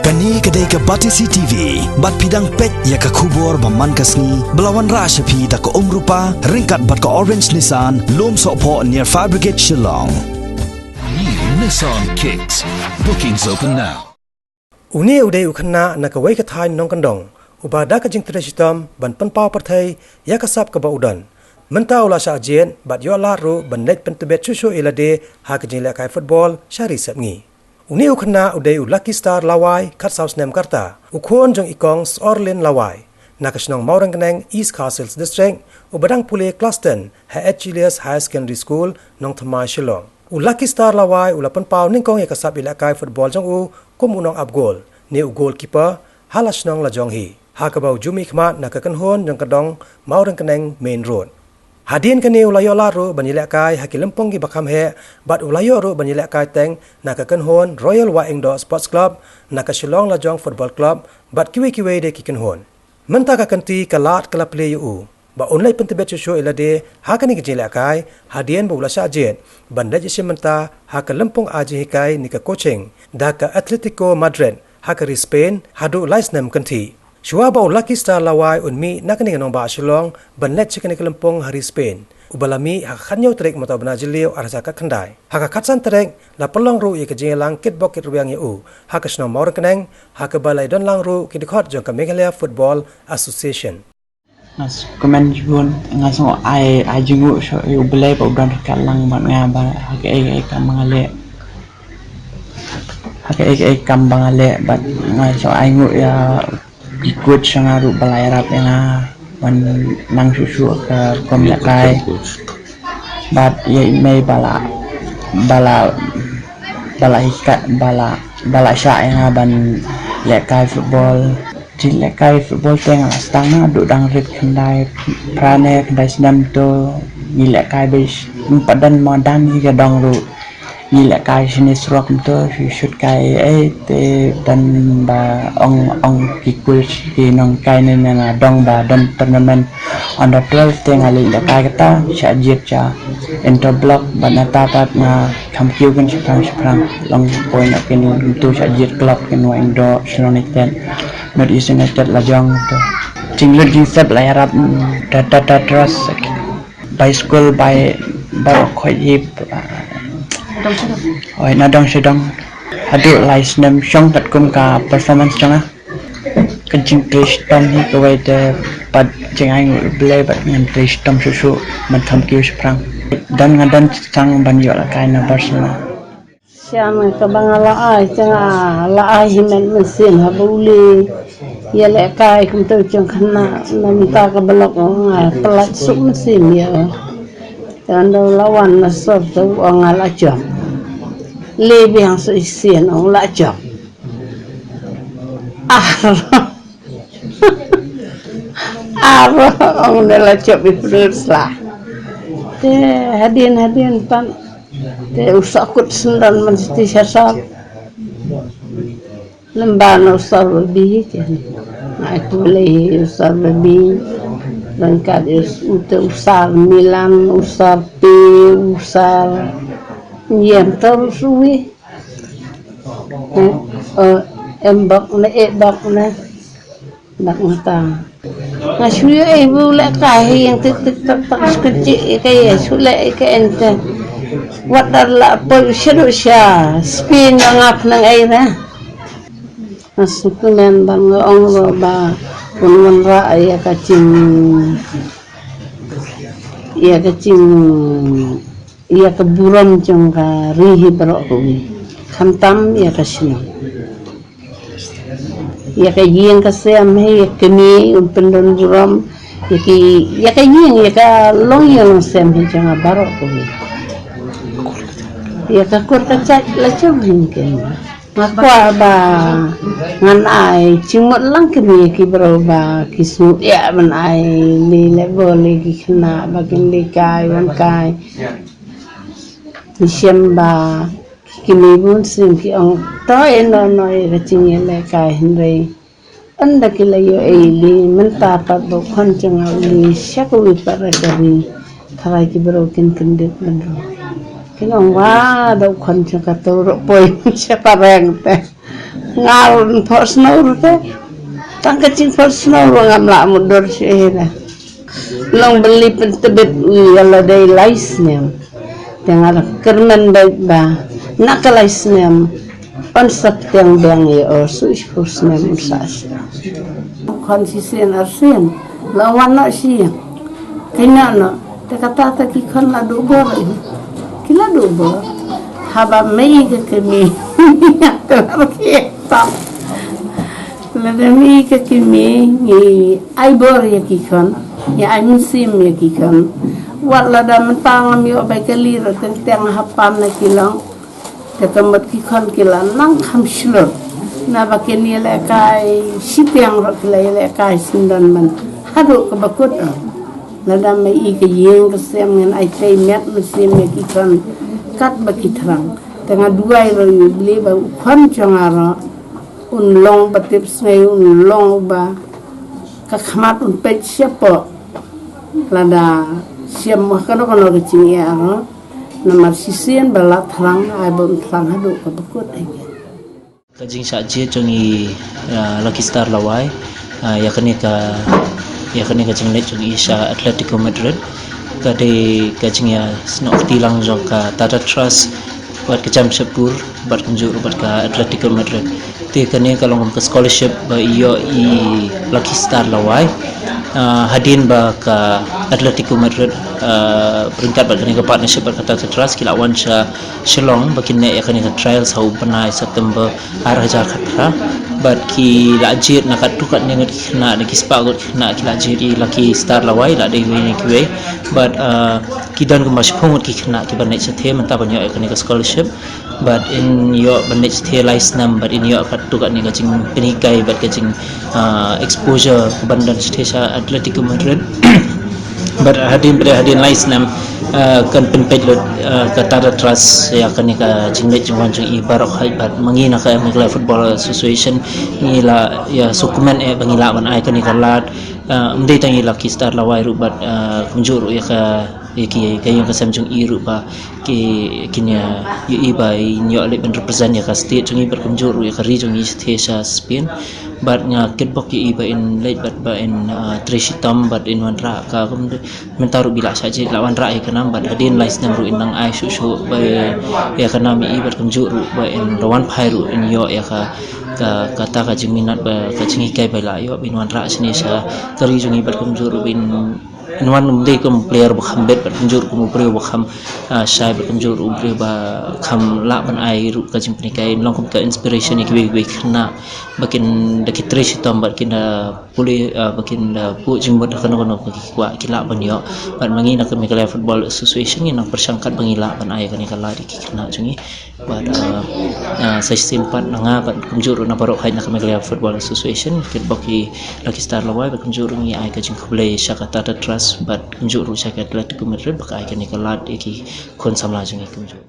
Kani kedai ke Batisi TV, bat pidang pet ya ke kubur baman kasni, belawan rasa pi tak ke rupa, ringkat bat ke Orange Nissan, lom sokpo near Fire Brigade Shillong. New Nissan Kicks. Bookings open now. Uni udai ukana nak wai ke thai nong kandong, ubada ka jing tradisitam ban penpau partai ya kasap ke baudan. Mentau la sa jen bat yo la ru ban net pentebet susu ilade ha ke jing la kai football syari sapngi. Uni ukana udai Lucky Star Lawai kat South Nem Karta, ukon jong ikong Orlin Lawai, nakasnong Maurang Keneng East Castles District, ubadang pule Claston, ha Julius High Secondary School nong Thamai Shillong. Lucky Star Lawai ulapan pau ningkong ya kasap ilakai football jong kum unong abgol, ni goalkeeper halasnong la jong hi. Ha kabau jumi khmat nakakanhon jong kadong Maurang Keneng Main Road. Hadian kani ulayo laru banyilakai hakilempong gi bakam he bat ulayo ru banyilakai teng nakakanhon Royal Wa Indoor Sports Club nakashilong la jong football club bat kiwe de kikanhon. Menta ka kanti kalat kala play yu ba online pentebet show ilade hakani gijilakai hadian bu ulasha jet banda jisim menta hakalempong aji hikai nika coaching da ka Atletico Madrid hakari Spain hadu laisnem kanti. Shua bau Lucky Star Lawai unmi nakani nganong ba Shillong banlet chikani kelempong hari Spain. Ubalami hakhanyo trek mata bana jiliu arasa ka khandai. Haka khatsan trek la pelong ru ye kejelang kitbok kit ruang yu. Haka sno Maurang Keneng haka balai don lang ru kidkhot jong ka Meghalaya Football Association. Nas komen jibun ngasong ai jingu so yu belai pa udan kalang ban nga ba haka ai kamangale. Haka ai kambangale bat ngasong ai ngu ya ikut sangaru balai rap yang nang susu ke komlakai bat ye mai bala ikat bala syak yang ban lekai football di lekai football teng stang duk dang rit kendai prane kendai senam tu ni lekai bis padan modan hingga dong ru ni lekai sini surak tu shoot kai te dan ba ong kikul di nong kai nena dong ba dan tournament under 12 teng ali lekai kata syajit cha interblock banata tat na kamkiu kan seprang long point akin tu syajit club kan wa indo United not United lajong tu tinglut jinsep layarap data terus by school by khoi oi nadong sedang hadu lais nem syong tat kum ka performance janga kencing kristam hi kawai te pad jengai blai bat ngam kristam susu mantham kiu sprang dan ngadan sang ban yo la kai na Barcelona siam ka bangala ai changa la ai himen mesin habuli ya le kai kum tu jong khana namita ka balok pelat suk mesin ya dan lawan na sob tu orang ala jam lebih yang seisian orang la jam orang la jam berus lah te hadian pan te usakut sendan mesti sasab lemban usar lebih kan aku boleh usar lebih lengkap untuk usar Milan, usar P, usar yang terus we embak na nak mata ngasuya ibu lek kahi yang titik tak kecil kayak sulek ke ente wadar apa syarusya spin ngap nang air masukunan bang ong ba punwan ra ya kacing ya keburam jong ka rihi barok kuwi khantam ya kasni ya kayeng kasem he kemi pendon buram ya kayeng ya ka long yang sem he jong barok kuwi ya ka kur kacak la jong hingken makwa ba ngan ai cimot lang kemi ki beroba kisut ya ban ai li level ki kena bagian likai wan kai Disyemba kini pun sing ki ong to eno no e cing le kai henry anda kila yo eli menta pa do kon jang ali syakwi para dari kala ki broken kendit menro kinong wa do kon jang ka to poi siapa reng te ngal pot snow ke tang kecing pot snow ngam la mundur sih long beli pentebet yalla day laisnya dengan kermen baik ba nak laisnya on sat yang bang ya or suis kursnya musas konsisten arsen lawan nak sih kena no kata tak ikan la dubor kila dubor haba mei ke kemi kalau kita lada mei ke kemi ni ai bor ya kikan ya ai musim ya kikan wat lada mentang mi obai kelir tentang hapam na kilang ketempat kikan kilan nang kham shlo na bakeni le kai sitiang ro le kai sindan man hadu ke bakut lada mei ke yeng ke sem ngan ai tei met musim ya kikan kat bagi terang tengah dua ilo beli ba ukhan changara long batip snei long ba kakmat pet siapa lada siam makano kono kecing ya nomor sisian balat terang ai bon terang hadu ke bekut ai kajing saje chongi Lucky Star lawai ya kani kajing le chongi Isha Atletico Madrid kade kajing ya snok tilang jongka Tata Trust buat ke Jamshedpur buat kunjung buat ke Atletico Madrid te kane kalau ngom ke scholarship ba iyo i Lucky Star lawai hadin ba ke Atletico Madrid peringkat ba kane ke partnership ba ke Tata Trust kila wansha Shillong ba kine ya kane ke trials hau panai September araja khatra but ki lajit nak tukat dengan kena nak kispagot kena ki lajit di Lucky Star lawai la dei ni kiwe but kidan ke masphongot ki kena ki banai sethe menta banyak kene ke scholarship but in your banai sethe license but in your kat tukat ni kacing penikai but kacing exposure ke bandan sethe sa Atletico Madrid but hadin license kan penpejlot ke Tata Trust ya kan ni ka jinglet jungwan jung ibarok haibat mangina ka Magla Football Association ngila ya dokumen bangila man ai kan ni kalat mdei tangi Lucky Star lawai rubat kunjuru ya ka ki yang kasam jung iru ba ki kinya yu iba inyo le ben represent ya ka state jung ibar kunjuru ya ka region is Thesa Spain but nya kitbok yu iba in late but ba in Treshitam but in Wanra ka mentaru bila saja lawan ra ka nam but adin license ru inang ai shu ba ya ka nam ibar kunjuru ba in lawan phairu in yo ya ka kata ka jing minat ba ka jingi kai ba la yo bin Wanra sini sa ka region ibar kunjuru bin inwan mdei kum player bukham bet berkunjur kum player bukham syai berkunjur ubri ba kham la ban ai ru ka jing pnikai long kum ka inspiration ni kiwe khna bakin daki tresh tom bakin puli bakin pu jing bot kono kono kwa kila ban yo ban mangi nak Magla Football Association ni nak persangkat bangila ban ai kan kala di khna jungi bad sai simpat nga ban kunjur na barok hai nak Magla Football Association kitboki Lucky Star lawai berkunjur ni ai ka jing khuble Shakata Trust but kunjuru Atletico Madrid baka ai kan kalat iki kon samla jungi kunjur